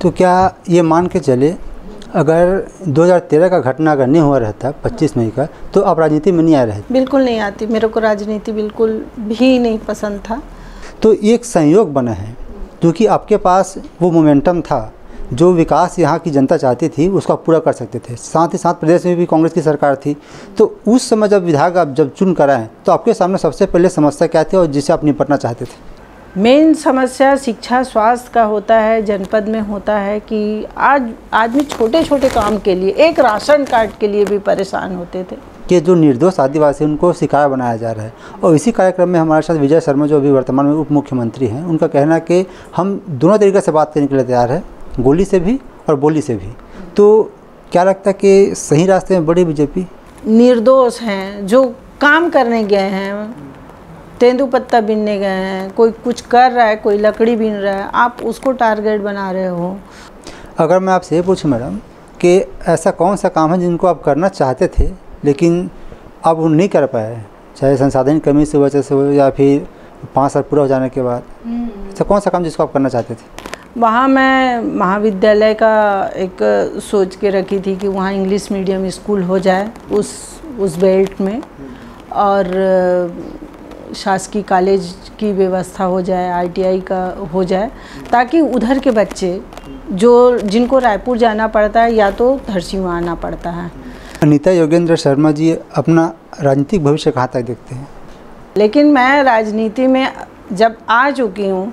तो क्या ये मान के चले, अगर 2013 का घटना अगर नहीं हुआ रहता 25 मई का, तो आप राजनीति में नहीं आ रहे? बिल्कुल नहीं आती, मेरे को राजनीति बिल्कुल भी नहीं पसंद था। तो एक संयोग बना है, क्योंकि आपके पास वो मोमेंटम था, जो विकास यहाँ की जनता चाहती थी उसको आप पूरा कर सकते थे। साथ ही साथ प्रदेश में भी कांग्रेस की सरकार थी, तो उस समय जब विधायक आप जब चुन कर आए, तो आपके सामने सबसे पहले समस्या क्या थी और जिसे आप निपटना चाहते थे? मेन समस्या शिक्षा स्वास्थ्य का होता है, जनपद में होता है कि आज आदमी छोटे छोटे काम के लिए, एक राशन कार्ड के लिए भी परेशान होते थे कि जो निर्दोष आदिवासी उनको शिकार बनाया जा रहा है। और इसी कार्यक्रम में हमारे साथ विजय शर्मा, जो अभी वर्तमान में उप मुख्यमंत्री हैं, उनका कहना है कि हम दोनों तरीके से बात करने के लिए तैयार है, गोली से भी और बोली से भी। तो क्या लगता है कि सही रास्ते में बड़ी बीजेपी? निर्दोष हैं, जो काम करने गए हैं, तेंदुपत्ता बीनने गए हैं, कोई कुछ कर रहा है, कोई लकड़ी बीन रहा है, आप उसको टारगेट बना रहे हो। अगर मैं आपसे ये पूछूं मैडम कि ऐसा कौन सा काम है जिनको आप करना चाहते थे लेकिन आप वो नहीं कर पाए, चाहे संसाधन की कमी से वजह से हो या फिर 5 साल पूरा हो जाने के बाद, ऐसा कौन सा काम जिसको आप करना चाहते थे? वहाँ मैं महाविद्यालय का एक सोच के रखी थी कि वहाँ इंग्लिश मीडियम स्कूल हो जाए उस बेल्ट में, और शासकीय कॉलेज की व्यवस्था हो जाए, ITI का हो जाए, ताकि उधर के बच्चे जिनको रायपुर जाना पड़ता है या तो धरसींवा आना पड़ता है। अनीता योगेंद्र शर्मा जी अपना राजनीतिक भविष्य कहाँ तक देखते हैं? लेकिन मैं राजनीति में जब आ चुकी हूँ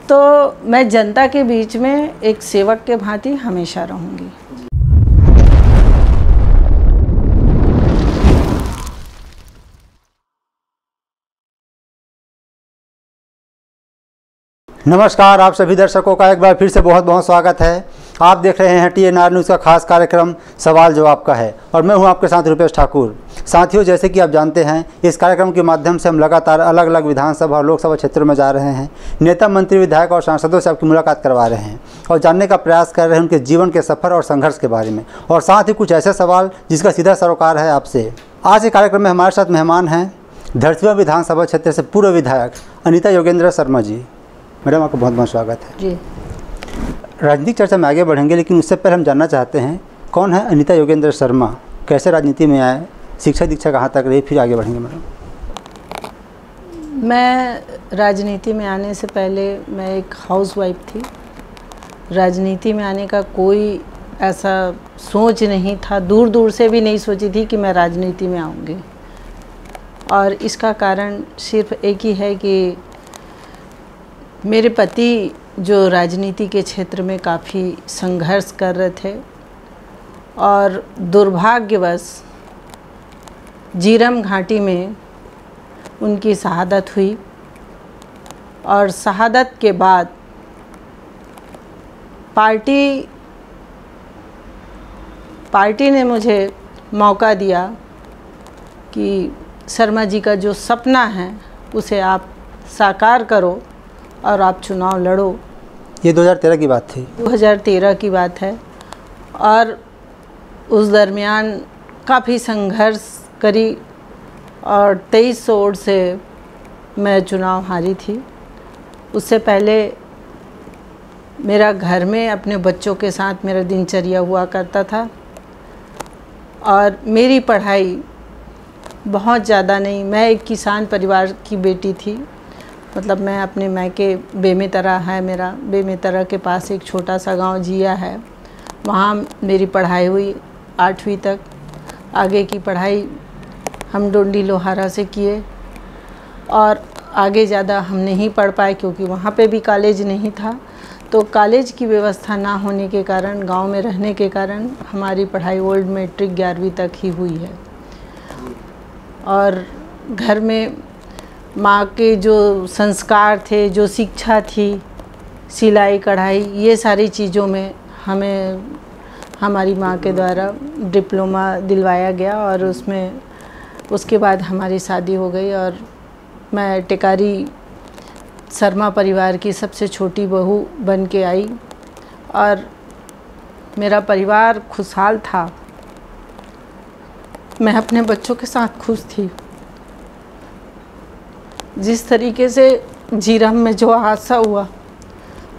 तो मैं जनता के बीच में एक सेवक के भांति हमेशा रहूँगी। नमस्कार, आप सभी दर्शकों का एक बार फिर से बहुत बहुत स्वागत है। आप देख रहे हैं TNR न्यूज़ का खास कार्यक्रम सवाल जवाब का है, और मैं हूं आपके साथ रुपेश ठाकुर। साथियों, जैसे कि आप जानते हैं, इस कार्यक्रम के माध्यम से हम लगातार अलग अलग विधानसभा और लोकसभा क्षेत्रों में जा रहे हैं, नेता, मंत्री, विधायक और सांसदों से आपकी मुलाकात करवा रहे हैं और जानने का प्रयास कर रहे हैं उनके जीवन के सफ़र और संघर्ष के बारे में, और साथ ही कुछ ऐसे सवाल जिसका सीधा सरोकार है आपसे। आज के कार्यक्रम में हमारे साथ मेहमान हैं धरसींवा विधानसभा क्षेत्र से पूर्व विधायक अनीता योगेंद्र शर्मा जी। मैडम, आपका बहुत बहुत स्वागत है जी। राजनीतिक चर्चा में आगे बढ़ेंगे, लेकिन उससे पहले हम जानना चाहते हैं कौन है अनीता योगेंद्र शर्मा, कैसे राजनीति में आए, शिक्षा दीक्षा कहाँ तक रही, फिर आगे बढ़ेंगे। मैडम, मैं राजनीति में आने से पहले मैं एक हाउसवाइफ थी। राजनीति में आने का कोई ऐसा सोच नहीं था, दूर दूर से भी नहीं सोची थी कि मैं राजनीति में आऊँगी। और इसका कारण सिर्फ एक ही है कि मेरे पति जो राजनीति के क्षेत्र में काफ़ी संघर्ष कर रहे थे, और दुर्भाग्यवश जीरम घाटी में उनकी शहादत हुई, और शहादत के बाद पार्टी ने मुझे मौका दिया कि शर्मा जी का जो सपना है उसे आप साकार करो और आप चुनाव लड़ो। ये 2013 की बात थी? 2013 की बात है। और उस दरमियान काफ़ी संघर्ष करी, और 2300 वोट से मैं चुनाव हारी थी। उससे पहले मेरा घर में अपने बच्चों के साथ मेरा दिनचर्या हुआ करता था, और मेरी पढ़ाई बहुत ज़्यादा नहीं, मैं एक किसान परिवार की बेटी थी। मतलब मैं अपने मायके बेमेतरा है मेरा, बेमेतरा के पास एक छोटा सा गांव जिया है, वहाँ मेरी पढ़ाई हुई 8वीं तक। आगे की पढ़ाई हम डोंडी लोहारा से किए, और आगे ज़्यादा हम नहीं पढ़ पाए क्योंकि वहाँ पे भी कॉलेज नहीं था। तो कॉलेज की व्यवस्था ना होने के कारण, गांव में रहने के कारण हमारी पढ़ाई ओल्ड मैट्रिक 11वीं तक ही हुई है। और घर में माँ के जो संस्कार थे, जो शिक्षा थी, सिलाई कढ़ाई, ये सारी चीज़ों में हमें हमारी माँ के द्वारा डिप्लोमा दिलवाया गया, और उसके बाद हमारी शादी हो गई, और मैं टिकारी शर्मा परिवार की सबसे छोटी बहू बन के आई, और मेरा परिवार खुशहाल था। मैं अपने बच्चों के साथ खुश थी। जिस तरीके से जीरम में जो हादसा हुआ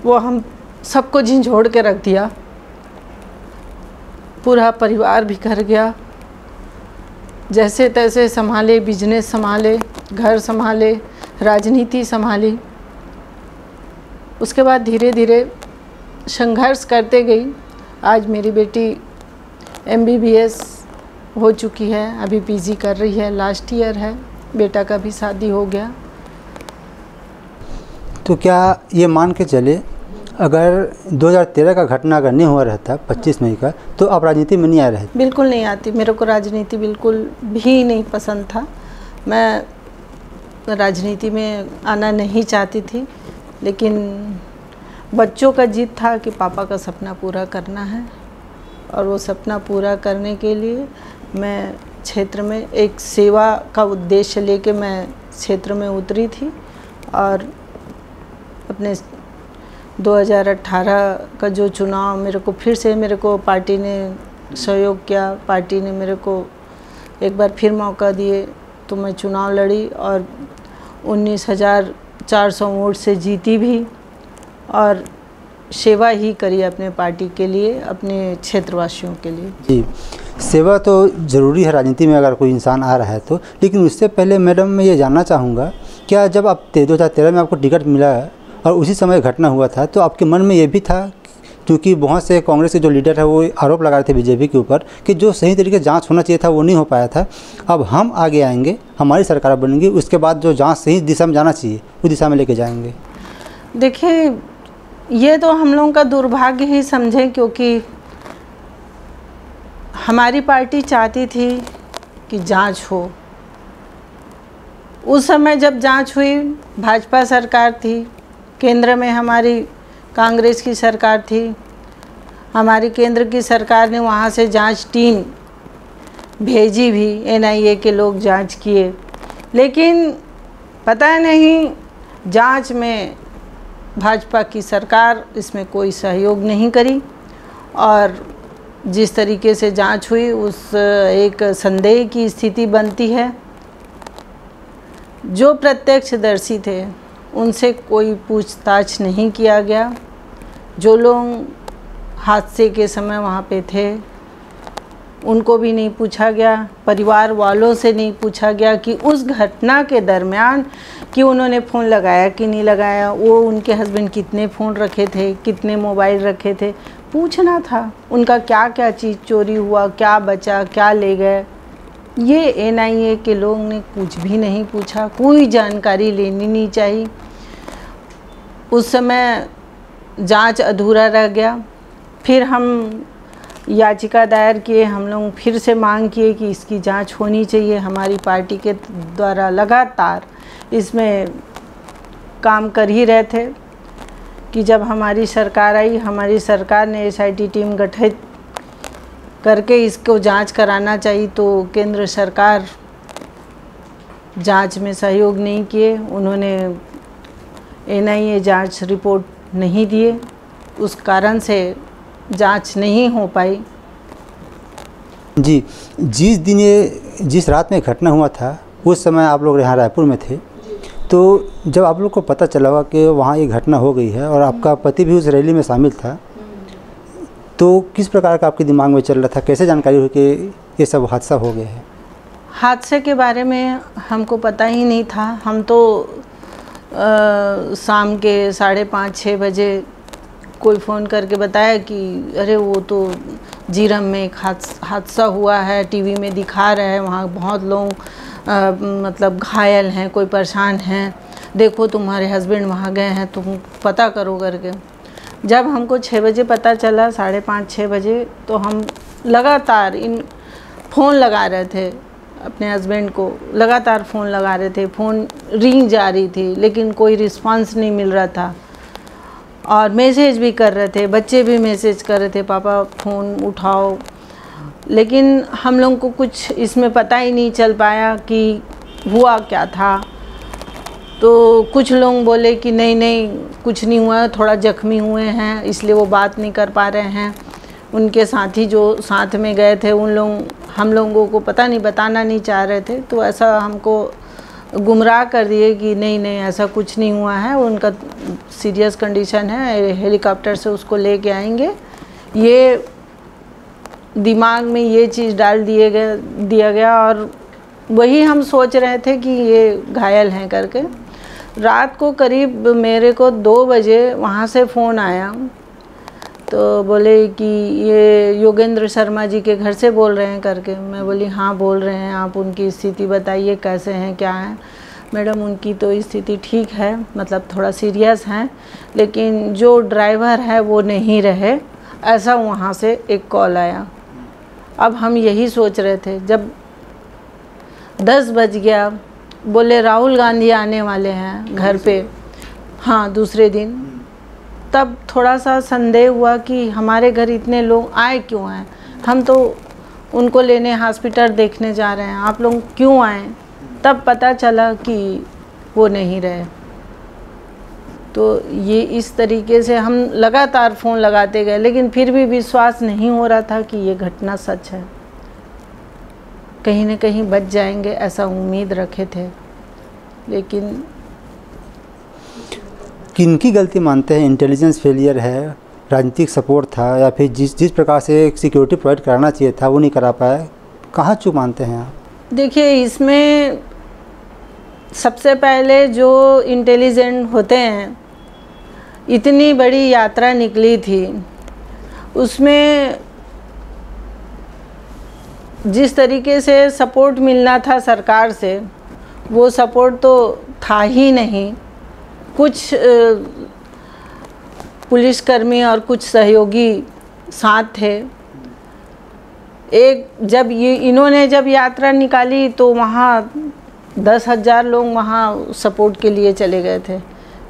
वो हम सबको झिंझोड़ के रख दिया, पूरा परिवार बिखर गया। जैसे तैसे संभाले, बिजनेस संभाले, घर संभाले, राजनीति संभाली। उसके बाद धीरे धीरे संघर्ष करते गई। आज मेरी बेटी MBBS हो चुकी है, अभी PG कर रही है, लास्ट ईयर है। बेटा का भी शादी हो गया। तो क्या ये मान के चले, अगर 2013 का घटना अगर नहीं हुआ रहता 25 मई का, तो आप राजनीति में नहीं आ रहे? बिल्कुल नहीं आती। मेरे को राजनीति बिल्कुल भी नहीं पसंद था। मैं राजनीति में आना नहीं चाहती थी, लेकिन बच्चों का जिद था कि पापा का सपना पूरा करना है, और वो सपना पूरा करने के लिए मैं क्षेत्र में एक सेवा का उद्देश्य लेके मैं क्षेत्र में उतरी थी। और अपने 2018 का जो चुनाव मेरे को पार्टी ने सहयोग किया, पार्टी ने मेरे को एक बार फिर मौका दिए, तो मैं चुनाव लड़ी और 19,400 वोट से जीती भी, और सेवा ही करी अपने पार्टी के लिए, अपने क्षेत्रवासियों के लिए। जी, सेवा तो ज़रूरी है राजनीति में अगर कोई इंसान आ रहा है तो। लेकिन उससे पहले मैडम मैं ये जानना चाहूँगा, क्या जब आप 2013 में आपको टिकट मिला और उसी समय घटना हुआ था, तो आपके मन में ये भी था, क्योंकि बहुत से कांग्रेस के जो लीडर है वो आरोप लगा रहे थे बीजेपी के ऊपर कि जो सही तरीके से जांच होना चाहिए था वो नहीं हो पाया था, अब हम आगे आएंगे, हमारी सरकार बनेगी, उसके बाद जो जांच सही दिशा में जाना चाहिए उस दिशा में लेके जाएंगे? देखिए, ये तो हम लोगों का दुर्भाग्य ही समझें, क्योंकि हमारी पार्टी चाहती थी कि जांच हो। उस समय जब जांच हुई, भाजपा सरकार थी, केंद्र में हमारी कांग्रेस की सरकार थी। हमारी केंद्र की सरकार ने वहाँ से जांच टीम भेजी भी, NIA के लोग जांच किए, लेकिन पता नहीं जांच में भाजपा की सरकार इसमें कोई सहयोग नहीं करी, और जिस तरीके से जांच हुई उस एक संदेह की स्थिति बनती है। जो प्रत्यक्षदर्शी थे उनसे कोई पूछताछ नहीं किया गया। जो लोग हादसे के समय वहाँ पे थे उनको भी नहीं पूछा गया, परिवार वालों से नहीं पूछा गया कि उस घटना के दरमियान कि उन्होंने फ़ोन लगाया कि नहीं लगाया, वो उनके हस्बैंड कितने फ़ोन रखे थे, कितने मोबाइल रखे थे, पूछना था। उनका क्या क्या चीज़ चोरी हुआ, क्या बचा, क्या ले गए, ये NIA के लोग ने कुछ भी नहीं पूछा, कोई जानकारी लेनी नहीं चाहिए। उस समय जांच अधूरा रह गया। फिर हम याचिका दायर किए, हम लोग फिर से मांग किए कि इसकी जांच होनी चाहिए। हमारी पार्टी के द्वारा लगातार इसमें काम कर ही रहे थे कि जब हमारी सरकार आई, हमारी सरकार ने SIT टीम गठित करके इसको जांच कराना चाहिए, तो केंद्र सरकार जांच में सहयोग नहीं किए। उन्होंने NIA जांच रिपोर्ट नहीं दिए, उस कारण से जांच नहीं हो पाई। जी, जिस रात में घटना हुआ था उस समय आप लोग यहाँ रायपुर में थे, तो जब आप लोग को पता चला हुआ कि वहाँ ये घटना हो गई है और आपका पति भी उस रैली में शामिल था, तो किस प्रकार का आपके दिमाग में चल रहा था, कैसे जानकारी हुई कि ये सब हादसा हो गया है? हादसे के बारे में हमको पता ही नहीं था। हम तो शाम के 5:30-6 बजे कोई फ़ोन करके बताया कि अरे वो तो जीरम में एक हादसा हुआ है, टीवी में दिखा रहे हैं, वहाँ बहुत लोग मतलब घायल हैं, कोई परेशान हैं, देखो तुम्हारे हस्बैंड वहाँ गए हैं, तुम पता करो करके। जब हमको 6 बजे पता चला, 5:30-6 बजे, तो हम लगातार फ़ोन लगा रहे थे अपने हस्बैंड को, लगातार फ़ोन लगा रहे थे, फ़ोन रिंग जा रही थी लेकिन कोई रिस्पांस नहीं मिल रहा था, और मैसेज भी कर रहे थे, बच्चे भी मैसेज कर रहे थे पापा फ़ोन उठाओ, लेकिन हम लोग को कुछ इसमें पता ही नहीं चल पाया कि हुआ क्या था। तो कुछ लोग बोले कि नहीं कुछ नहीं हुआ, थोड़ा जख्मी हुए हैं इसलिए वो बात नहीं कर पा रहे हैं। उनके साथी जो साथ में गए थे हम लोगों को पता नहीं, बताना नहीं चाह रहे थे, तो ऐसा हमको गुमराह कर दिए कि नहीं नहीं ऐसा कुछ नहीं हुआ है, उनका सीरियस कंडीशन है, हेलीकॉप्टर से उसको लेके आएंगे। ये दिमाग में ये चीज़ डाल दिया गया और वही हम सोच रहे थे कि ये घायल हैं करके। रात को करीब मेरे को 2 बजे वहाँ से फ़ोन आया, तो बोले कि ये योगेंद्र शर्मा जी के घर से बोल रहे हैं करके। मैं बोली हाँ बोल रहे हैं, आप उनकी स्थिति बताइए कैसे हैं क्या है। मैडम उनकी तो स्थिति ठीक है, मतलब थोड़ा सीरियस हैं, लेकिन जो ड्राइवर है वो नहीं रहे, ऐसा वहाँ से एक कॉल आया। अब हम यही सोच रहे थे, जब 10 बज गया, बोले राहुल गांधी आने वाले हैं घर पे, हाँ दूसरे दिन, तब थोड़ा सा संदेह हुआ कि हमारे घर इतने लोग आए क्यों हैं, हम तो उनको लेने हॉस्पिटल देखने जा रहे हैं, आप लोग क्यों आए। तब पता चला कि वो नहीं रहे। तो ये इस तरीके से हम लगातार फ़ोन लगाते गए, लेकिन फिर भी विश्वास नहीं हो रहा था कि ये घटना सच है, कहीं न कहीं बच जाएंगे ऐसा उम्मीद रखे थे। लेकिन किनकी गलती मानते हैं? इंटेलिजेंस फेलियर है, राजनीतिक सपोर्ट था, या फिर जिस प्रकार से सिक्योरिटी प्रोवाइड कराना चाहिए था वो नहीं करा पाया? कहाँ चूक मानते हैं आप? देखिए, इसमें सबसे पहले जो इंटेलिजेंट होते हैं, इतनी बड़ी यात्रा निकली थी, उसमें जिस तरीके से सपोर्ट मिलना था सरकार से, वो सपोर्ट तो था ही नहीं। कुछ पुलिसकर्मी और कुछ सहयोगी साथ थे। इन्होंने जब यात्रा निकाली तो वहाँ 10,000 लोग वहाँ सपोर्ट के लिए चले गए थे,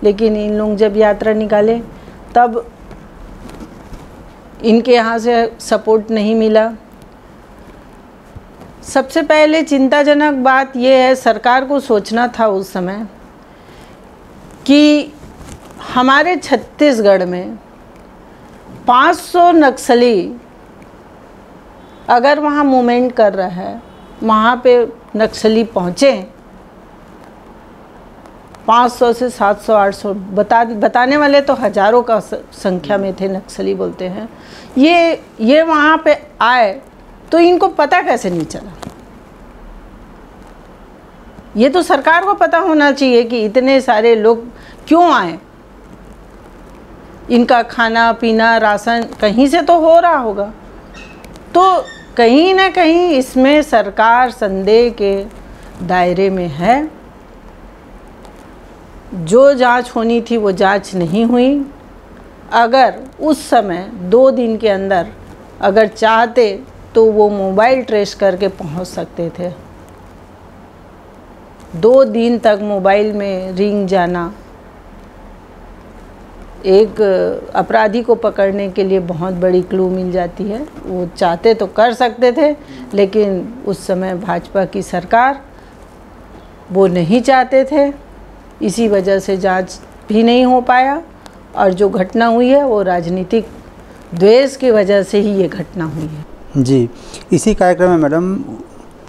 लेकिन इन लोग जब यात्रा निकाले तब इनके यहाँ से सपोर्ट नहीं मिला। सबसे पहले चिंताजनक बात यह है, सरकार को सोचना था उस समय कि हमारे छत्तीसगढ़ में 500 नक्सली अगर वहाँ मूवमेंट कर रहा है, वहाँ पे नक्सली पहुँचे 500 से 700 800 बताने वाले तो हज़ारों का संख्या में थे, नक्सली बोलते हैं। ये वहाँ पे आए तो इनको पता कैसे नहीं चला? ये तो सरकार को पता होना चाहिए कि इतने सारे लोग क्यों आए। इनका खाना पीना राशन कहीं से तो हो रहा होगा, तो कहीं ना कहीं इसमें सरकार संदेह के दायरे में है। जो जांच होनी थी वो जांच नहीं हुई। अगर उस समय 2 दिन के अंदर अगर चाहते तो वो मोबाइल ट्रेस करके पहुंच सकते थे। 2 दिन तक मोबाइल में रिंग जाना एक अपराधी को पकड़ने के लिए बहुत बड़ी क्लू मिल जाती है। वो चाहते तो कर सकते थे, लेकिन उस समय भाजपा की सरकार वो नहीं चाहते थे, इसी वजह से जांच भी नहीं हो पाया। और जो घटना हुई है वो राजनीतिक द्वेष की वजह से ही ये घटना हुई है। जी, इसी कार्यक्रम में मैडम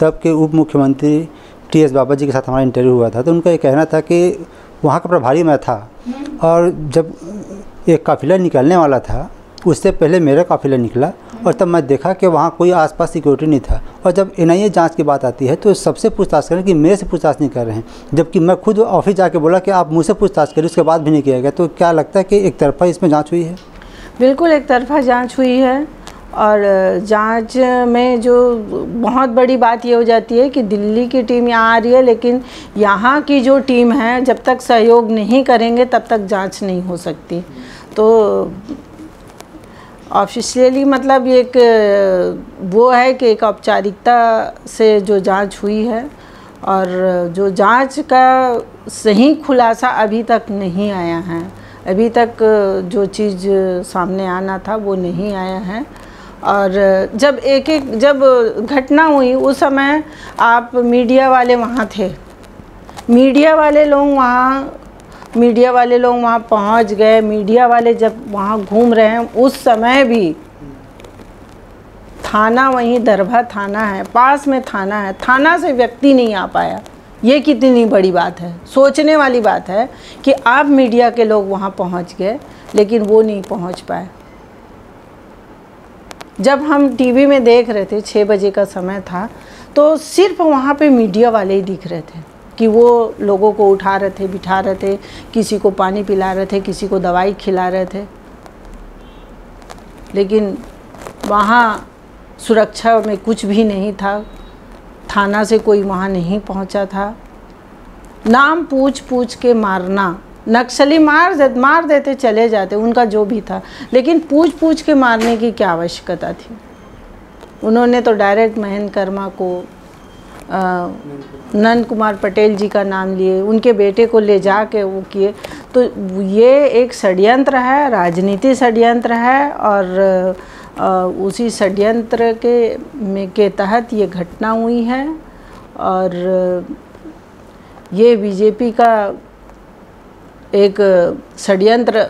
तब के उप मुख्यमंत्री टी.एस. बाबा जी के साथ हमारा इंटरव्यू हुआ था, तो उनका ये कहना था कि वहाँ का प्रभारी मैं था, और जब एक काफ़िला निकलने वाला था उससे पहले मेरा काफ़िला निकला, और तब मैं देखा कि वहाँ कोई आसपास सिक्योरिटी नहीं था। और जब एनआईए जांच की बात आती है तो सबसे पूछताछ करें कि मेरे से पूछताछ नहीं कर रहे हैं, जबकि मैं खुद ऑफिस जाके बोला कि आप मुझसे पूछताछ करिए, उसके बाद भी नहीं किया गया। तो क्या लगता है कि एक तरफा इसमें जाँच हुई है? बिल्कुल एक तरफा जाँच हुई है, और जांच में जो बहुत बड़ी बात ये हो जाती है कि दिल्ली की टीम यहाँ आ रही है, लेकिन यहाँ की जो टीम है जब तक सहयोग नहीं करेंगे तब तक जांच नहीं हो सकती। तो ऑफिशियली मतलब एक वो है कि एक औपचारिकता से जो जांच हुई है, और जो जांच का सही खुलासा अभी तक नहीं आया है। अभी तक जो चीज़ सामने आना था वो नहीं आया है। और जब जब घटना हुई उस समय आप मीडिया वाले वहाँ थे, मीडिया वाले लोग वहाँ पहुँच गए। मीडिया वाले जब वहाँ घूम रहे हैं उस समय भी थाना वहीं दरभा थाना है, पास में थाना है, थाना से व्यक्ति नहीं आ पाया। ये कितनी बड़ी बात है, सोचने वाली बात है कि आप मीडिया के लोग वहाँ पहुँच गए लेकिन वो नहीं पहुँच पाए। जब हम टीवी में देख रहे थे 6 बजे का समय था, तो सिर्फ वहाँ पे मीडिया वाले ही दिख रहे थे कि वो लोगों को उठा रहे थे, बिठा रहे थे, किसी को पानी पिला रहे थे, किसी को दवाई खिला रहे थे। लेकिन वहाँ सुरक्षा में कुछ भी नहीं था, थाना से कोई वहाँ नहीं पहुँचा था। नाम पूछ पूछ के मारना, नक्सली मार देते चले जाते, उनका जो भी था, लेकिन पूछ पूछ के मारने की क्या आवश्यकता थी। उन्होंने तो डायरेक्ट महेंद्र कर्मा को, नंद कुमार पटेल जी का नाम लिए, उनके बेटे को ले जा के वो किए। तो ये एक षड्यंत्र है, राजनीति षड्यंत्र है, और उसी षड्यंत्र के तहत ये घटना हुई है। और ये बीजेपी का एक षड्यंत्र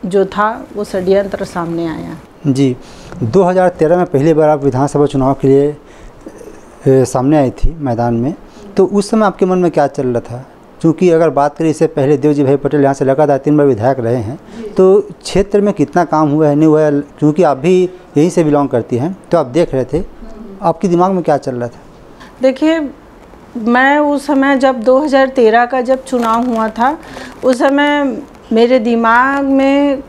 जो था, वो षड्यंत्र सामने आया। जी, 2013 में पहली बार आप विधानसभा चुनाव के लिए सामने आई थी मैदान में, तो उस समय आपके मन में क्या चल रहा था? क्योंकि अगर बात करें, इससे पहले देवजी भाई पटेल यहाँ से लगातार 3 बार विधायक रहे हैं, तो क्षेत्र में कितना काम हुआ है, नहीं हुआ है, क्योंकि आप भी यहीं से बिलोंग करती हैं, तो आप देख रहे थे, आपके दिमाग में क्या चल रहा था? देखिए, मैं उस समय जब 2013 का जब चुनाव हुआ था, उस समय मेरे दिमाग में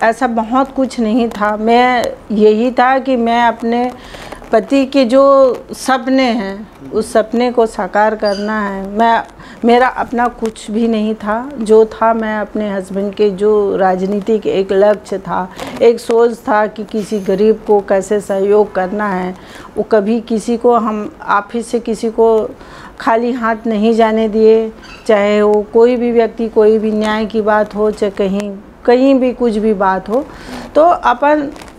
ऐसा बहुत कुछ नहीं था। मैं यही था कि मैं अपने पति के जो सपने हैं, उस सपने को साकार करना है। मेरा अपना कुछ भी नहीं था, जो था मैं अपने हस्बैंड के जो राजनीतिक एक लक्ष्य था, एक सोच था कि किसी गरीब को कैसे सहयोग करना है। वो कभी किसी को, हम ऑफिस से किसी को खाली हाथ नहीं जाने दिए, चाहे वो कोई भी व्यक्ति, कोई भी न्याय की बात हो, चाहे कहीं भी कुछ भी बात हो, तो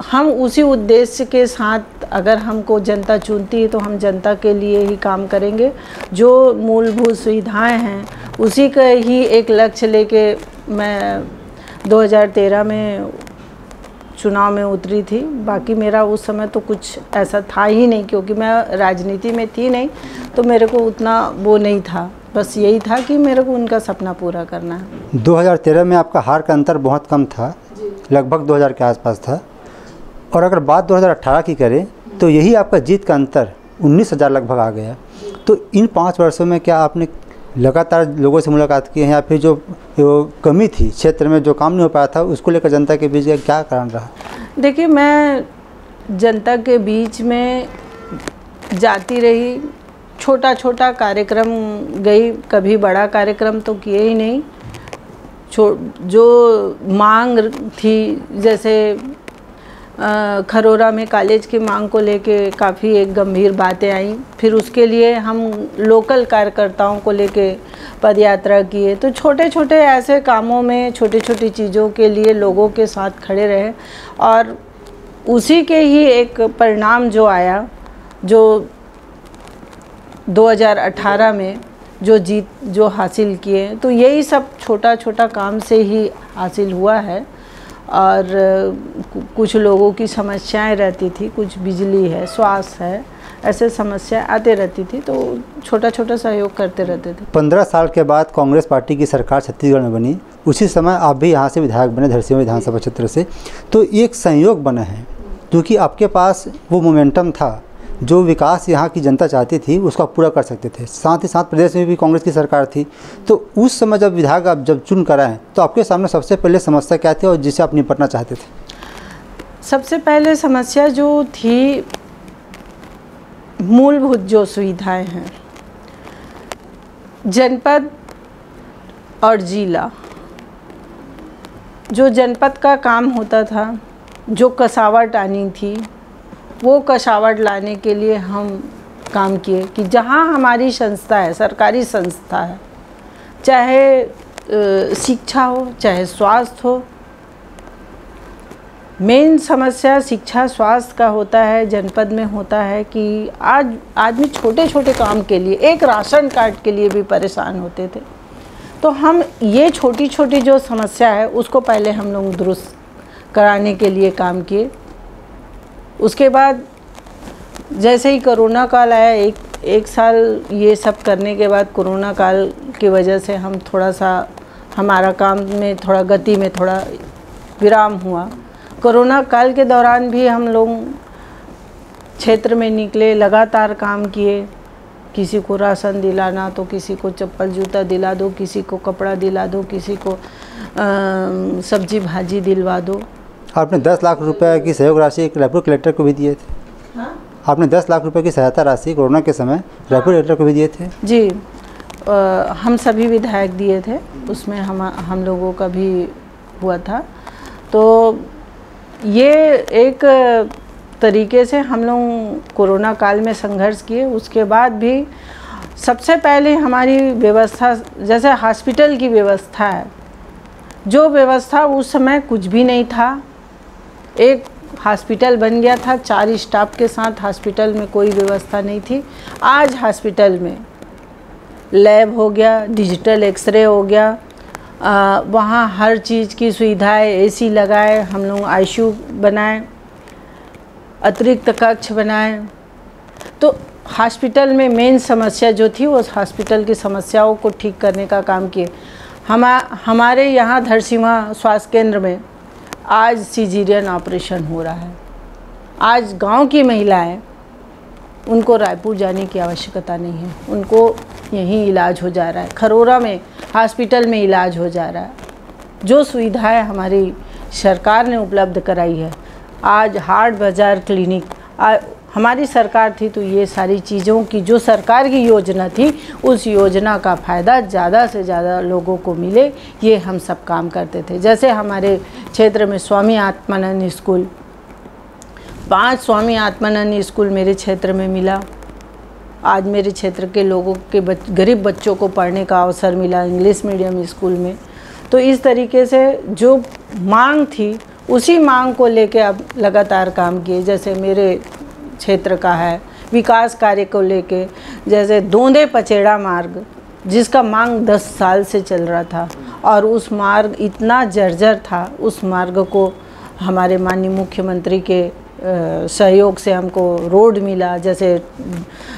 हम उसी उद्देश्य के साथ, अगर हमको जनता चुनती है तो हम जनता के लिए ही काम करेंगे। जो मूलभूत सुविधाएं हैं उसी का ही एक लक्ष्य लेके मैं 2013 में चुनाव में उतरी थी। बाकी मेरा उस समय तो कुछ ऐसा था ही नहीं, क्योंकि मैं राजनीति में थी नहीं, तो मेरे को उतना वो नहीं था। बस यही था कि मेरे को उनका सपना पूरा करना है। 2013 में आपका हार का अंतर बहुत कम था, लगभग 2000 के आसपास था। और अगर बात 2018 की करें, तो यही आपका जीत का अंतर 19,000 लगभग आ गया। तो इन 5 वर्षों में क्या आपने लगातार लोगों से मुलाकात की है, या फिर जो कमी थी क्षेत्र में, जो काम नहीं हो पाया था, उसको लेकर जनता के बीच क्या कारण रहा? देखिए, मैं जनता के बीच में जाती रही, छोटा छोटा कार्यक्रम गई, कभी बड़ा कार्यक्रम तो किए ही नहीं। जो मांग थी, जैसे खरोरा में कॉलेज की मांग को लेके काफ़ी एक गंभीर बातें आई, फिर उसके लिए हम लोकल कार्यकर्ताओं को लेके पदयात्रा किए। तो छोटे छोटे ऐसे कामों में, छोटी छोटी चीज़ों के लिए लोगों के साथ खड़े रहे, और उसी के ही एक परिणाम जो आया, जो 2018 में जो जीत जो हासिल किए, तो यही सब छोटा छोटा काम से ही हासिल हुआ है। और कुछ लोगों की समस्याएं रहती थी, कुछ बिजली है, स्वास्थ्य है, ऐसे समस्याएं आते रहती थी, तो छोटा छोटा सहयोग करते रहते थे। 15 साल के बाद कांग्रेस पार्टी की सरकार छत्तीसगढ़ में बनी, उसी समय आप भी यहाँ से विधायक बने, धरसींवा विधानसभा क्षेत्र से। तो एक संयोग बना है, क्योंकि आपके पास वो मोमेंटम था, जो विकास यहाँ की जनता चाहती थी उसको आप पूरा कर सकते थे। साथ ही साथ प्रदेश में भी कांग्रेस की सरकार थी, तो उस समय जब विधायक आप जब चुन कर आए, तो आपके सामने सबसे पहले समस्या क्या थी और जिससे आप निपटना चाहते थे? सबसे पहले समस्या जो थी, मूलभूत जो सुविधाएं हैं, जनपद और जिला, जो जनपद का काम होता था, जो कसावट आनी थी, वो कसावट लाने के लिए हम काम किए कि जहाँ हमारी संस्था है, सरकारी संस्था है, चाहे शिक्षा हो, चाहे स्वास्थ्य हो। मेन समस्या शिक्षा स्वास्थ्य का होता है, जनपद में होता है कि आज आदमी छोटे छोटे काम के लिए, एक राशन कार्ड के लिए भी परेशान होते थे। तो हम ये छोटी छोटी जो समस्या है उसको पहले हम लोग दुरुस्त कराने के लिए काम किए। उसके बाद जैसे ही कोरोना काल आया, 1 साल ये सब करने के बाद कोरोना काल की वजह से हम थोड़ा सा हमारा काम में थोड़ा गति में थोड़ा विराम हुआ। कोरोना काल के दौरान भी हम लोग क्षेत्र में निकले, लगातार काम किए। किसी को राशन दिलाना तो किसी को चप्पल जूता दिला दो, किसी को कपड़ा दिला दो, किसी को सब्जी भाजी दिलवा दो। आपने 10 लाख रुपए की सहयोग राशि रायपुर कलेक्टर को भी दिए थे। हाँ? आपने 10 लाख रुपए की सहायता राशि कोरोना के समय रायपुर कलेक्टर को भी दिए थे। जी, हम सभी विधायक दिए थे, उसमें हम लोगों का भी हुआ था। तो ये एक तरीके से हम लोग कोरोना काल में संघर्ष किए। उसके बाद भी सबसे पहले हमारी व्यवस्था, जैसे हॉस्पिटल की व्यवस्था है, जो व्यवस्था उस समय कुछ भी नहीं था। एक हॉस्पिटल बन गया था 4 स्टाफ के साथ, हॉस्पिटल में कोई व्यवस्था नहीं थी। आज हॉस्पिटल में लैब हो गया, डिजिटल एक्सरे हो गया, वहाँ हर चीज़ की सुविधाएं, एसी लगाए, हम लोग आईसीयू बनाए, अतिरिक्त कक्ष बनाए। तो हॉस्पिटल में मेन समस्या जो थी वो हॉस्पिटल की समस्याओं को ठीक करने का काम किए। हमारे यहाँ धरसीमा स्वास्थ्य केंद्र में आज सीजेरियन ऑपरेशन हो रहा है। आज गांव की महिलाएं, उनको रायपुर जाने की आवश्यकता नहीं है, उनको यहीं इलाज हो जा रहा है। खरोरा में हॉस्पिटल में इलाज हो जा रहा है। जो सुविधाएं हमारी सरकार ने उपलब्ध कराई है, आज हाट बाज़ार क्लिनिक, हमारी सरकार थी तो ये सारी चीज़ों की जो सरकार की योजना थी, उस योजना का फ़ायदा ज़्यादा से ज़्यादा लोगों को मिले, ये हम सब काम करते थे। जैसे हमारे क्षेत्र में स्वामी आत्मानंद स्कूल, 5 स्वामी आत्मानंद स्कूल मेरे क्षेत्र में मिला। आज मेरे क्षेत्र के लोगों के गरीब बच्चों को पढ़ने का अवसर मिला इंग्लिश मीडियम स्कूल में। तो इस तरीके से जो मांग थी, उसी मांग को लेके अब लगातार काम किए। जैसे मेरे क्षेत्र का है विकास कार्य को लेके, जैसे दोंदे पचेड़ा मार्ग, जिसका मांग 10 साल से चल रहा था और उस मार्ग इतना जर्जर था, उस मार्ग को हमारे माननीय मुख्यमंत्री के सहयोग से हमको रोड मिला। जैसे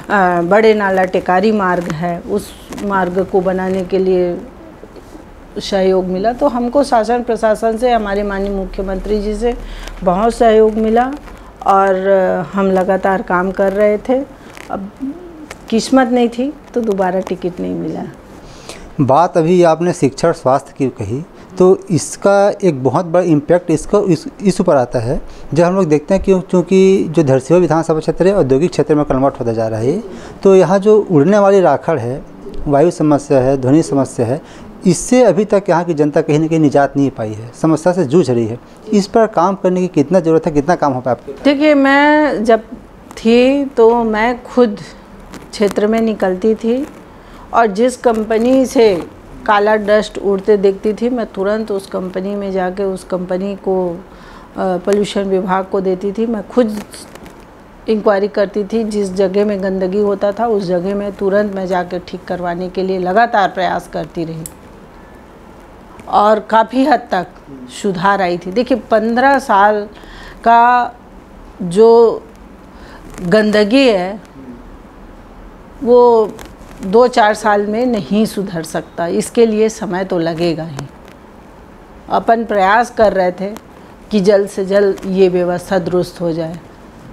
बड़े नाला टेकारी मार्ग है, उस मार्ग को बनाने के लिए सहयोग मिला। तो हमको शासन प्रशासन से, हमारे माननीय मुख्यमंत्री जी से बहुत सहयोग मिला और हम लगातार काम कर रहे थे। अब किस्मत नहीं थी तो दोबारा टिकट नहीं मिला। बात अभी आपने शिक्षा और स्वास्थ्य की कही, तो इसका एक बहुत बड़ा इम्पैक्ट इस ऊपर आता है जब हम लोग देखते हैं कि क्योंकि जो धरसीवा विधानसभा क्षेत्र है औद्योगिक क्षेत्र में कन्वर्ट होता जा रहा है, तो यहाँ जो उड़ने वाली राखड़ है, वायु समस्या है, ध्वनि समस्या है, इससे अभी तक यहाँ की जनता कहीं ना कहीं निजात नहीं पाई है, समस्या से जूझ रही है। इस पर काम करने की कितना ज़रूरत है, कितना काम हो पाया आपको? देखिए, मैं जब थी तो मैं खुद क्षेत्र में निकलती थी और जिस कंपनी से काला डस्ट उड़ते देखती थी, मैं तुरंत उस कंपनी में जाके उस कंपनी को पोल्यूशन विभाग को देती थी। मैं खुद इंक्वायरी करती थी, जिस जगह में गंदगी होता था उस जगह में तुरंत मैं जाकर ठीक करवाने के लिए लगातार प्रयास करती रही और काफ़ी हद तक सुधार आई थी। देखिए, 15 साल का जो गंदगी है वो 2-4 साल में नहीं सुधर सकता, इसके लिए समय तो लगेगा ही। अपन प्रयास कर रहे थे कि जल्द से जल्द ये व्यवस्था दुरुस्त हो जाए,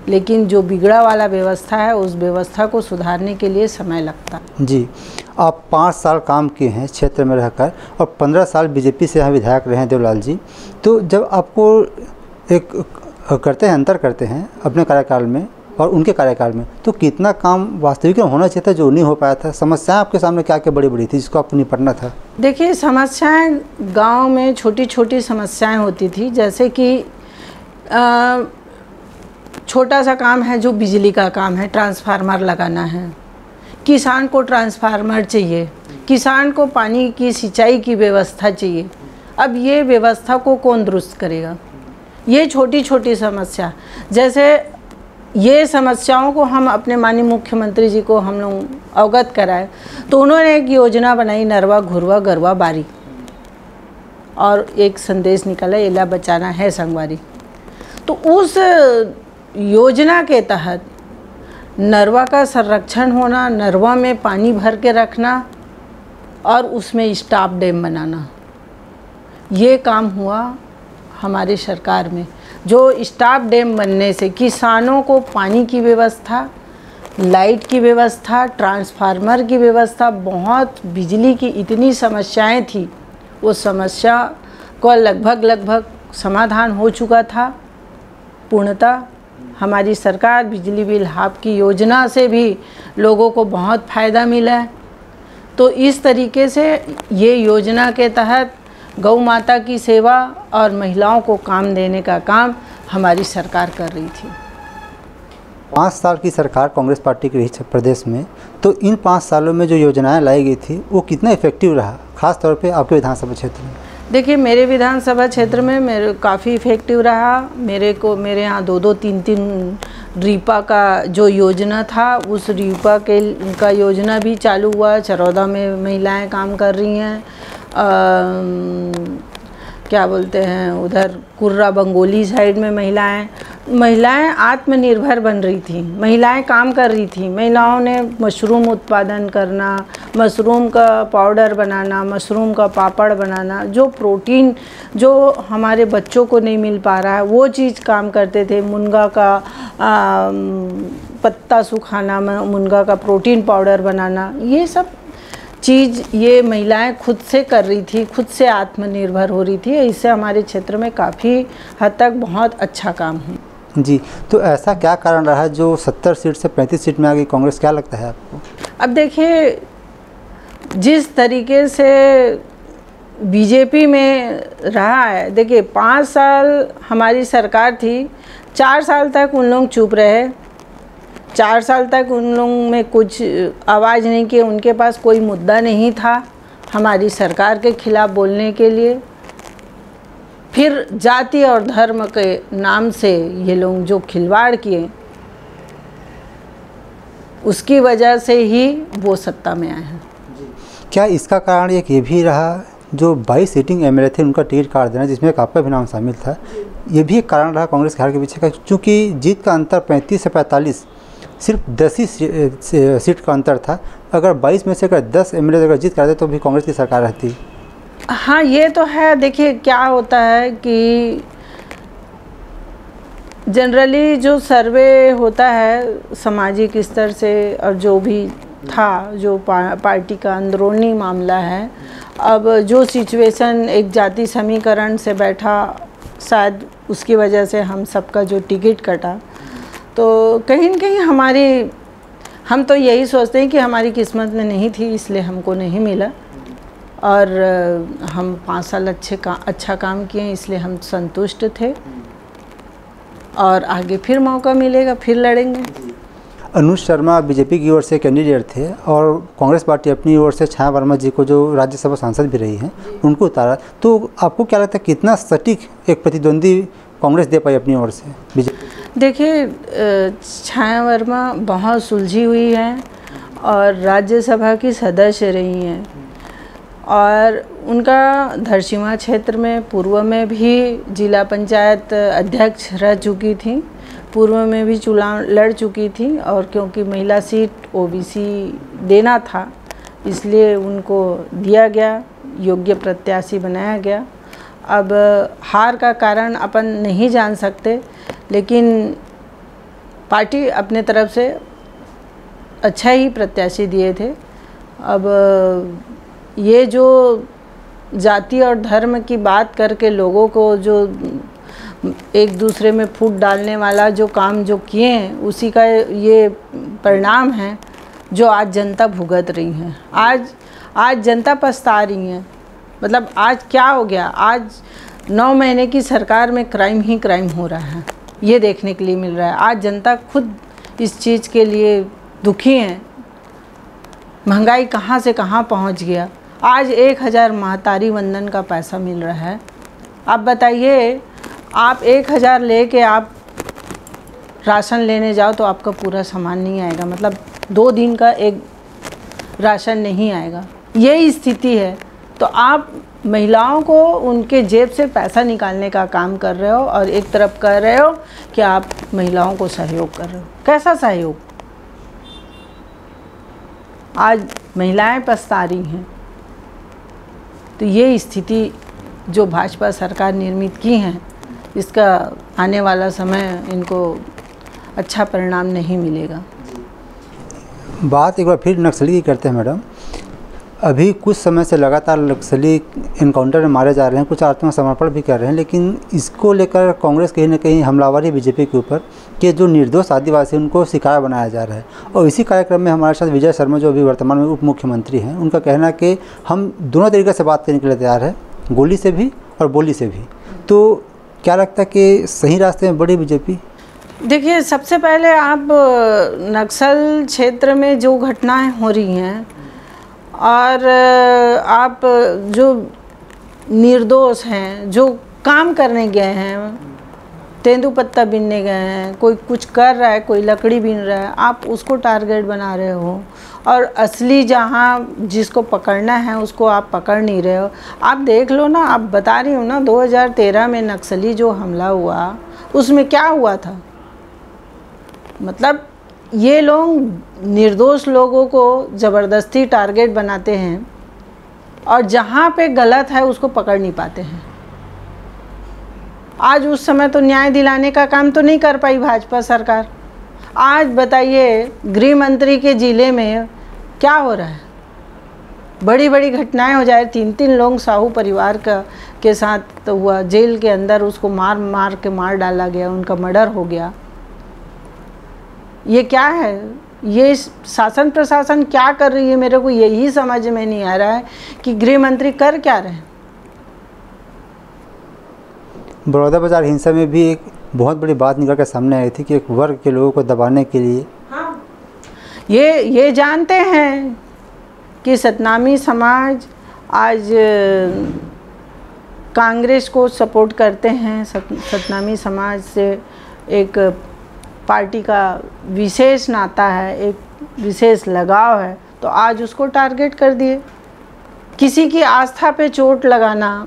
लेकिन जो बिगड़ा वाला व्यवस्था है उस व्यवस्था को सुधारने के लिए समय लगता है। जी, आप 5 साल काम किए हैं क्षेत्र में रहकर और 15 साल बीजेपी से यहाँ विधायक रहे हैं देवलाल जी। तो जब आपको एक अंतर करते हैं अपने कार्यकाल में और उनके कार्यकाल में, तो कितना काम वास्तविक में होना चाहिए था जो नहीं हो पाया था? समस्याएं आपके सामने क्या क्या बड़ी बड़ी थी जिसको आपको निपटना था? देखिए, समस्याएं गांव में छोटी छोटी समस्याएं होती थी। जैसे कि छोटा सा काम है जो बिजली का काम है, ट्रांसफार्मर लगाना है। किसान को ट्रांसफार्मर चाहिए, किसान को पानी की सिंचाई की व्यवस्था चाहिए। अब ये व्यवस्था को कौन दुरुस्त करेगा? ये छोटी छोटी समस्या, जैसे ये समस्याओं को हम अपने माननीय मुख्यमंत्री जी को हम लोग अवगत कराए तो उन्होंने एक योजना बनाई, नरवा घुरवा गरवा बारी, और एक संदेश निकाला, एला बचाना है संगवारी। तो उस योजना के तहत नरवा का संरक्षण होना, नरवा में पानी भर के रखना और उसमें स्टॉप डैम बनाना, ये काम हुआ हमारी सरकार में। जो स्टॉप डैम बनने से किसानों को पानी की व्यवस्था, लाइट की व्यवस्था, ट्रांसफार्मर की व्यवस्था, बहुत बिजली की इतनी समस्याएं थी, वो समस्या को लगभग समाधान हो चुका था पूर्णतः। हमारी सरकार बिजली बिल हाफ की योजना से भी लोगों को बहुत फ़ायदा मिला है। तो इस तरीके से ये योजना के तहत गौ माता की सेवा और महिलाओं को काम देने का काम हमारी सरकार कर रही थी। 5 साल की सरकार कांग्रेस पार्टी की रही प्रदेश में, तो इन 5 सालों में जो योजनाएं लाई गई थी वो कितना इफेक्टिव रहा, खास तौर पे आपके विधानसभा क्षेत्र में? देखिए, मेरे विधानसभा क्षेत्र में मेरे काफ़ी इफेक्टिव रहा। मेरे यहाँ 2-2, 3-3 रीपा का जो योजना था, उस रीपा का योजना भी चालू हुआ। चरौदा में महिलाएं काम कर रही हैं। क्या बोलते हैं, उधर कुर्रा बंगोली साइड में महिलाएं आत्मनिर्भर बन रही थी, महिलाएं काम कर रही थी। महिलाओं ने मशरूम उत्पादन करना, मशरूम का पाउडर बनाना, मशरूम का पापड़ बनाना, जो प्रोटीन जो हमारे बच्चों को नहीं मिल पा रहा है वो चीज़ काम करते थे। मुनगा का पत्ता सुखाना, मुनगा का प्रोटीन पाउडर बनाना, ये सब चीज़ ये महिलाएं खुद से कर रही थी, खुद से आत्मनिर्भर हो रही थी। इससे हमारे क्षेत्र में काफ़ी हद तक बहुत अच्छा काम हुआ। जी, तो ऐसा क्या कारण रहा जो 70 सीट से 35 सीट में आ गई कांग्रेस, क्या लगता है आपको? अब देखिए, जिस तरीके से बीजेपी में रहा है, देखिए 5 साल हमारी सरकार थी, 4 साल तक उन लोग चुप रहे, 4 साल तक उन लोगों में कुछ आवाज़ नहीं की, उनके पास कोई मुद्दा नहीं था हमारी सरकार के खिलाफ बोलने के लिए। फिर जाति और धर्म के नाम से ये लोग जो खिलवाड़ किए, उसकी वजह से ही वो सत्ता में आए हैं। क्या इसका कारण एक ये भी रहा जो 22 सीटिंग एमएलए थे उनका टिकट काट देना, जिसमें आपका भी नाम शामिल था, ये भी एक कारण रहा कांग्रेस के हार के पीछे का? क्योंकि जीत का अंतर 35 से 45, सिर्फ 10 ही सीट का अंतर था। अगर 22 में से अगर 10 एमएलए अगर जीत करते तो भी कांग्रेस की सरकार रहती। हाँ, ये तो है। देखिए, क्या होता है कि जनरली जो सर्वे होता है सामाजिक स्तर से, और जो भी था, जो पार्टी का अंदरूनी मामला है, अब जो सिचुएशन एक जाति समीकरण से बैठा, शायद उसकी वजह से हम सबका जो टिकट कटा, तो कहीं न कहीं हम तो यही सोचते हैं कि हमारी किस्मत में नहीं थी, इसलिए हमको नहीं मिला। और हम 5 साल अच्छा काम किए, इसलिए हम संतुष्ट थे, और आगे फिर मौका मिलेगा, फिर लड़ेंगे। अनुज शर्मा बीजेपी की ओर से कैंडिडेट थे और कांग्रेस पार्टी अपनी ओर से छाया वर्मा जी को, जो राज्यसभा सांसद भी रही हैं, उनको उतारा। तो आपको क्या लगता है कितना सटीक एक प्रतिद्वंदी कांग्रेस दे पाई अपनी ओर से बीजेपी? देखिए, छाया वर्मा बहुत सुलझी हुई हैं और राज्यसभा की सदस्य रही हैं, और उनका धरसीवां क्षेत्र में पूर्व में भी जिला पंचायत अध्यक्ष रह चुकी थी, पूर्व में भी चुनाव लड़ चुकी थी, और क्योंकि महिला सीट ओबीसी देना था, इसलिए उनको दिया गया, योग्य प्रत्याशी बनाया गया। अब हार का कारण अपन नहीं जान सकते, लेकिन पार्टी अपने तरफ से अच्छा ही प्रत्याशी दिए थे। अब ये जो जाति और धर्म की बात करके लोगों को जो एक दूसरे में फूट डालने वाला जो काम जो किए हैं, उसी का ये परिणाम है जो आज जनता भुगत रही है। आज जनता पछता रही है। मतलब आज क्या हो गया, आज 9 महीने की सरकार में क्राइम ही क्राइम हो रहा है, ये देखने के लिए मिल रहा है। आज जनता खुद इस चीज़ के लिए दुखी है। महंगाई कहाँ से कहाँ पहुँच गया। आज 1000 महतारी वंदन का पैसा मिल रहा है। आप बताइए, आप 1000 लेके आप राशन लेने जाओ तो आपका पूरा सामान नहीं आएगा, मतलब 2 दिन का एक राशन नहीं आएगा। यही स्थिति है। तो आप महिलाओं को उनके जेब से पैसा निकालने का काम कर रहे हो, और एक तरफ कह रहे हो कि आप महिलाओं को सहयोग कर रहे हो। कैसा सहयोग? आज महिलाएं पछता रही हैं। तो ये स्थिति जो भाजपा सरकार निर्मित की है, इसका आने वाला समय इनको अच्छा परिणाम नहीं मिलेगा। बात एक बार फिर नक्सली की करते हैं मैडम। अभी कुछ समय से लगातार नक्सली इनकाउंटर में मारे जा रहे हैं, कुछ आत्मसमर्पण भी कर रहे हैं, लेकिन इसको लेकर कांग्रेस कहीं ना कहीं हमलावर है बीजेपी के ऊपर कि जो निर्दोष आदिवासी उनको शिकार बनाया जा रहा है। और इसी कार्यक्रम में हमारे साथ विजय शर्मा जो अभी वर्तमान में उप मुख्यमंत्री हैं, उनका कहना है कि हम दोनों तरीके से बात करने के लिए तैयार है, गोली से भी और बोली से भी। तो क्या लगता है कि सही रास्ते में बढ़ी बीजेपी? देखिए, सबसे पहले आप नक्सल क्षेत्र में जो घटनाएं हो रही हैं और आप जो निर्दोष हैं, जो काम करने गए हैं, तेंदुपत्ता बीनने गए हैं, कोई कुछ कर रहा है, कोई लकड़ी बीन रहा है, आप उसको टारगेट बना रहे हो और असली जहाँ जिसको पकड़ना है उसको आप पकड़ नहीं रहे हो। आप देख लो ना, आप बता रही हूँ ना, 2013 में नक्सली जो हमला हुआ उसमें क्या हुआ था। मतलब ये लोग निर्दोष लोगों को ज़बरदस्ती टारगेट बनाते हैं और जहाँ पे गलत है उसको पकड़ नहीं पाते हैं। आज उस समय तो न्याय दिलाने का काम तो नहीं कर पाई भाजपा सरकार। आज बताइए, गृह मंत्री के ज़िले में क्या हो रहा है, बड़ी बड़ी घटनाएं हो जाए। 3 लोग साहू परिवार के साथ तो हुआ, जेल के अंदर उसको मार डाला गया, उनका मर्डर हो गया। ये क्या है? ये शासन प्रशासन क्या कर रही है? मेरे को यही समझ में नहीं आ रहा है कि गृह मंत्री कर क्या रहे हैं। बड़ौदा बाजार हिंसा में भी एक बहुत बड़ी बात निकल कर सामने आई थी कि एक वर्ग के लोगों को दबाने के लिए, हाँ, ये जानते हैं कि सतनामी समाज आज कांग्रेस को सपोर्ट करते हैं। सतनामी समाज से एक पार्टी का विशेष नाता है, एक विशेष लगाव है, तो आज उसको टारगेट कर दिए। किसी की आस्था पे चोट लगाना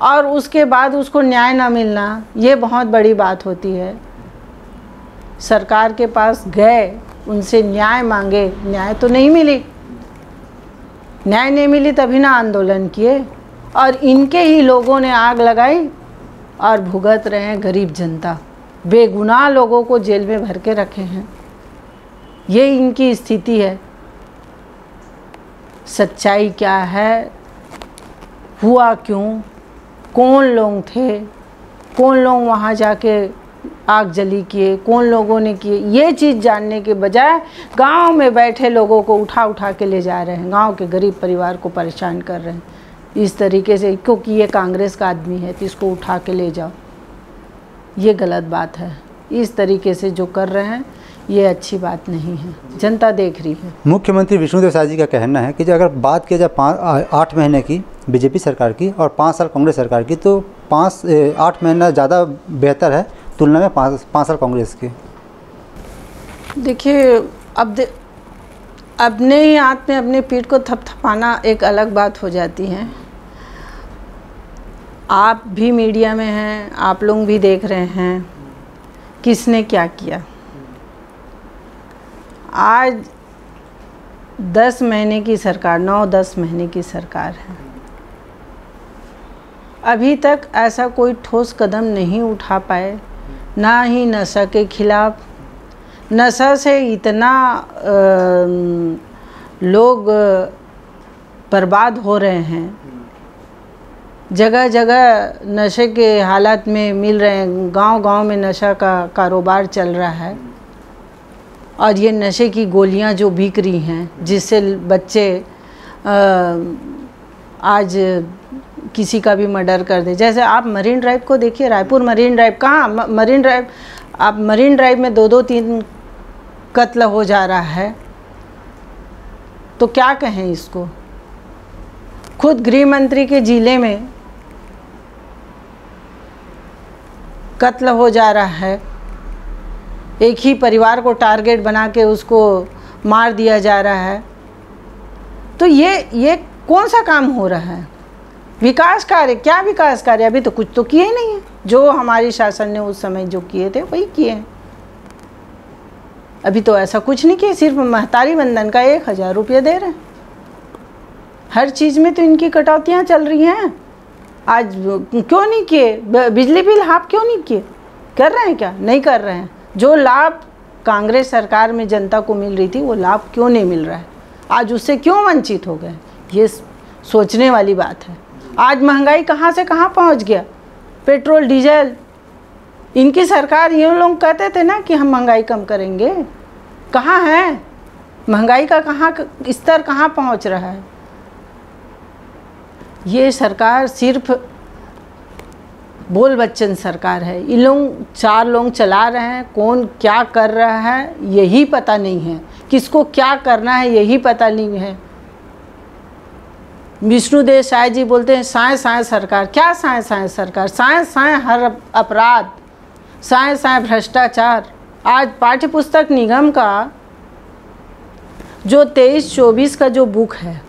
और उसके बाद उसको न्याय ना मिलना, ये बहुत बड़ी बात होती है। सरकार के पास गए, उनसे न्याय मांगे, न्याय तो नहीं मिली। न्याय नहीं मिली तभी ना आंदोलन किए और इनके ही लोगों ने आग लगाई और भुगत रहे हैं गरीब जनता। बेगुनाह लोगों को जेल में भर के रखे हैं। ये इनकी स्थिति है। सच्चाई क्या है, हुआ क्यों, कौन लोग थे, कौन लोग वहाँ जाके आग जली किए, कौन लोगों ने किए, ये चीज़ जानने के बजाय गांव में बैठे लोगों को उठा के ले जा रहे हैं, गांव के गरीब परिवार को परेशान कर रहे हैं इस तरीके से, क्योंकि ये कांग्रेस का आदमी है तो इसको उठा के ले जाओ। ये गलत बात है। इस तरीके से जो कर रहे हैं ये अच्छी बात नहीं है, जनता देख रही है। मुख्यमंत्री विष्णुदेव साय जी का कहना है कि जो अगर बात किया जाए 8 महीने की बीजेपी सरकार की और 5 साल कांग्रेस सरकार की, तो 8 महीना ज़्यादा बेहतर है तुलना में 5 साल कांग्रेस के। देखिए, अपने ही हाथ में अपने पीठ को थपथपाना एक अलग बात हो जाती है। आप भी मीडिया में हैं, आप लोग भी देख रहे हैं किसने क्या किया। आज 10 महीने की सरकार, 9-10 महीने की सरकार है, अभी तक ऐसा कोई ठोस कदम नहीं उठा पाए, ना ही नशा के खिलाफ। नशा से इतना लोग बर्बाद हो रहे हैं, जगह जगह नशे के हालात में मिल रहे हैं, गांव-गांव में नशा का कारोबार चल रहा है और ये नशे की गोलियां जो बिक रही हैं, जिससे बच्चे आज किसी का भी मर्डर कर दे। जैसे आप मरीन ड्राइव को देखिए, रायपुर मरीन ड्राइव, कहाँ मरीन ड्राइव, आप मरीन ड्राइव में 2-3 कत्ल हो जा रहा है, तो क्या कहें इसको। खुद गृह मंत्री के ज़िले में कत्ल हो जा रहा है, एक ही परिवार को टारगेट बना के उसको मार दिया जा रहा है। तो ये कौन सा काम हो रहा है? विकास कार्य, क्या विकास कार्य? अभी तो कुछ तो किए ही नहीं है। जो हमारी शासन ने उस समय जो किए थे वही किए हैं। अभी तो ऐसा कुछ नहीं किया, सिर्फ महतारी वंदन का 1000 रुपये दे रहे हैं। हर चीज़ में तो इनकी कटौतियाँ चल रही हैं। आज क्यों नहीं किए? बिजली बिल हाफ क्यों नहीं किए? कर रहे हैं क्या? नहीं कर रहे हैं। जो लाभ कांग्रेस सरकार में जनता को मिल रही थी वो लाभ क्यों नहीं मिल रहा है? आज उससे क्यों वंचित हो गए? ये सोचने वाली बात है। आज महंगाई कहाँ से कहाँ पहुँच गया। पेट्रोल डीजल, इनकी सरकार, ये लोग कहते थे ना कि हम महंगाई कम करेंगे, कहाँ है? महंगाई का कहाँ स्तर कहाँ पहुँच रहा है? ये सरकार सिर्फ बोल बच्चन सरकार है। इन लोग 4 लोग चला रहे हैं, कौन क्या कर रहा है यही पता नहीं है, किसको क्या करना है यही पता नहीं है। विष्णुदेव साय जी बोलते हैं साय साय सरकार। क्या साय साय सरकार? साय साय हर अपराध, साय साय भ्रष्टाचार। आज पाठ्य पुस्तक निगम का जो 23-24 का जो बुक है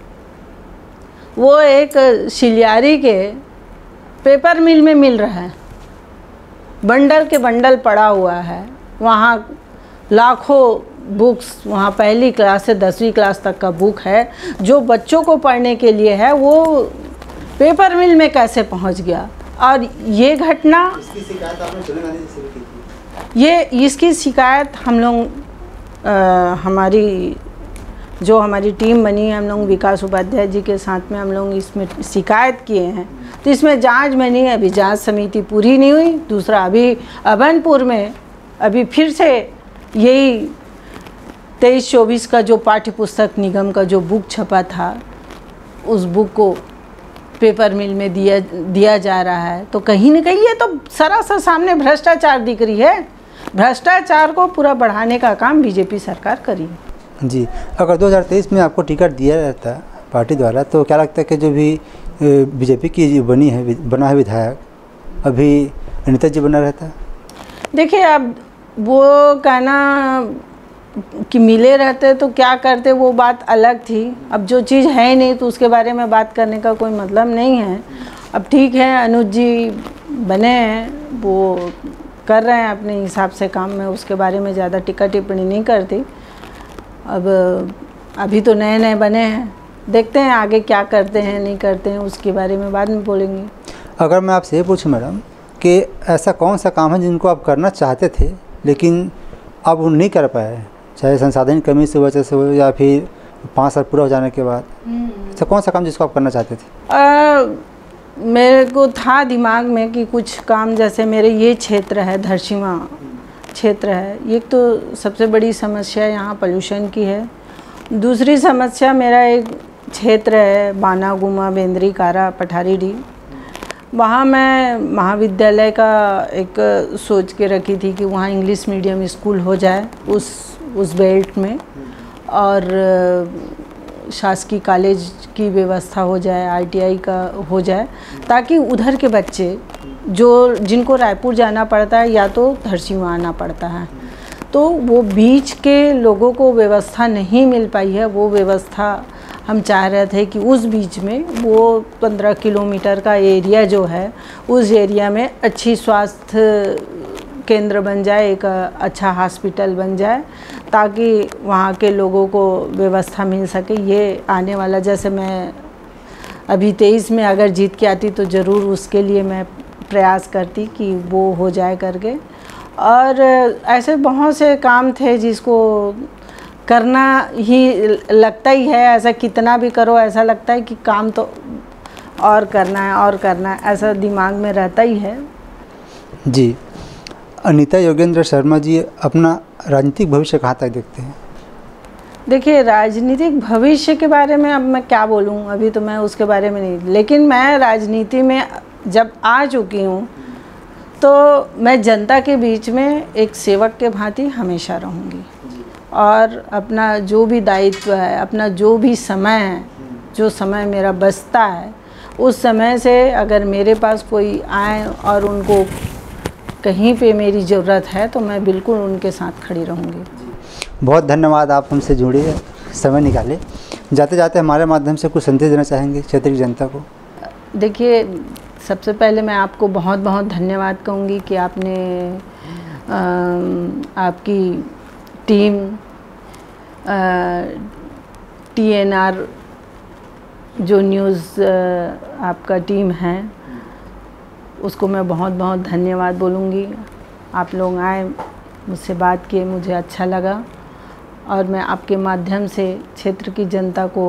वो एक शिलियारी के पेपर मिल में मिल रहा है। बंडल के बंडल पड़ा हुआ है वहाँ, लाखों बुक्स वहाँ 1ली क्लास से 10वीं क्लास तक का बुक है जो बच्चों को पढ़ने के लिए है, वो पेपर मिल में कैसे पहुँच गया? और ये घटना, इसकी शिकायत आपने सोनिया गांधी से की थी? इसकी शिकायत हम लोग हमारी जो हमारी टीम बनी है, हम लोग विकास उपाध्याय जी के साथ में हम लोग इसमें शिकायत किए हैं। तो इसमें जांच बनी है, अभी जांच समिति पूरी नहीं हुई। दूसरा, अभी अभनपुर में अभी फिर से यही 23-24 का जो पाठ्य पुस्तक निगम का जो बुक छपा था, उस बुक को पेपर मिल में दिया जा रहा है। तो कहीं न कहीं ये तो सरासर सामने भ्रष्टाचार दिख रही है। भ्रष्टाचार को पूरा बढ़ाने का काम बीजेपी सरकार करी है। जी, अगर 2023 में आपको टिकट दिया रहता पार्टी द्वारा तो क्या लगता है कि जो भी बीजेपी की बना है विधायक, अभी अनिता जी बना रहता? देखिए, अब वो कहना कि मिले रहते तो क्या करते, वो बात अलग थी। अब जो चीज़ है ही नहीं तो उसके बारे में बात करने का कोई मतलब नहीं है। अब ठीक है, अनुज जी बने हैं, वो कर रहे हैं अपने हिसाब से काम में, उसके बारे में ज़्यादा टिक्का टिप्पणी नहीं करती। अब अभी तो नए नए बने हैं, देखते हैं आगे क्या करते हैं नहीं करते हैं, उसके बारे में बाद में बोलेंगे। अगर मैं आपसे ये पूछूं मैडम कि ऐसा कौन सा काम है जिनको आप करना चाहते थे लेकिन आप वो नहीं कर पाए, चाहे संसाधन की कमी से वजह से हो या फिर 5 साल पूरा हो जाने के बाद, ऐसा कौन सा काम जिसको आप करना चाहते थे? मेरे को था दिमाग में कि कुछ काम, जैसे मेरे ये क्षेत्र है, धरसीवां क्षेत्र है, ये तो सबसे बड़ी समस्या यहाँ पोल्यूशन की है। दूसरी समस्या मेरा एक क्षेत्र है बाना गुमा बेंद्री कारा पठारी डी, वहाँ मैं महाविद्यालय का एक सोच के रखी थी कि वहाँ इंग्लिश मीडियम स्कूल हो जाए उस बेल्ट में, और शासकीय कॉलेज की व्यवस्था हो जाए, ITI का हो जाए, ताकि उधर के बच्चे जिनको रायपुर जाना पड़ता है या तो धरसीवां आना पड़ता है, तो वो बीच के लोगों को व्यवस्था नहीं मिल पाई है। वो व्यवस्था हम चाह रहे थे कि उस बीच में वो 15 किलोमीटर का एरिया जो है, उस एरिया में अच्छी स्वास्थ्य केंद्र बन जाए, एक अच्छा हॉस्पिटल बन जाए, ताकि वहाँ के लोगों को व्यवस्था मिल सके। ये आने वाला, जैसे मैं अभी 23 में अगर जीत के आती तो ज़रूर उसके लिए मैं प्रयास करती कि वो हो जाए करके। और ऐसे बहुत से काम थे जिसको करना ही लगता ही है, ऐसा कितना भी करो ऐसा लगता है कि काम तो और करना है और करना है, ऐसा दिमाग में रहता ही है। जी, अनीता योगेंद्र शर्मा जी अपना राजनीतिक भविष्य कहाँ तक देखते हैं? देखिए, राजनीतिक भविष्य के बारे में अब मैं क्या बोलूँ, अभी तो मैं उसके बारे में नहीं, लेकिन मैं राजनीति में जब आ चुकी हूँ तो मैं जनता के बीच में एक सेवक के भांति हमेशा रहूँगी, और अपना जो भी दायित्व है, अपना जो भी समय है, जो समय मेरा बचता है, उस समय से अगर मेरे पास कोई आए और उनको कहीं पे मेरी ज़रूरत है तो मैं बिल्कुल उनके साथ खड़ी रहूँगी। बहुत धन्यवाद, आप हमसे जुड़े, समय निकाले। जाते जाते हमारे माध्यम से कुछ संदेश देना चाहेंगे क्षेत्र की जनता को? देखिए, सबसे पहले मैं आपको बहुत बहुत धन्यवाद कहूँगी कि आपने आपकी टीम TNR जो न्यूज़ आपका टीम है उसको मैं बहुत बहुत धन्यवाद बोलूँगी। आप लोग आए, मुझसे बात किए, मुझे अच्छा लगा और मैं आपके माध्यम से क्षेत्र की जनता को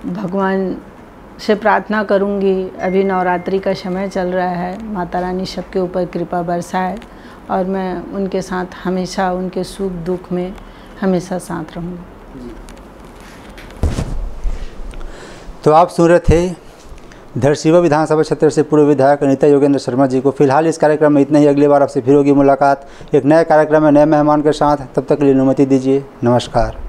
भगवान से प्रार्थना करूँगी। अभी नवरात्रि का समय चल रहा है, माता रानी सबके ऊपर कृपा बरसाए और मैं उनके साथ हमेशा, उनके सुख दुख में हमेशा साथ रहूँगी। तो आप सुन रहे थे धरसीवा विधानसभा क्षेत्र से पूर्व विधायक अनीता योगेंद्र शर्मा जी को। फिलहाल इस कार्यक्रम में इतना ही। अगली बार आपसे फिर होगी मुलाकात एक नए कार्यक्रम में नए मेहमान के साथ। तब तक के लिए अनुमति दीजिए। नमस्कार।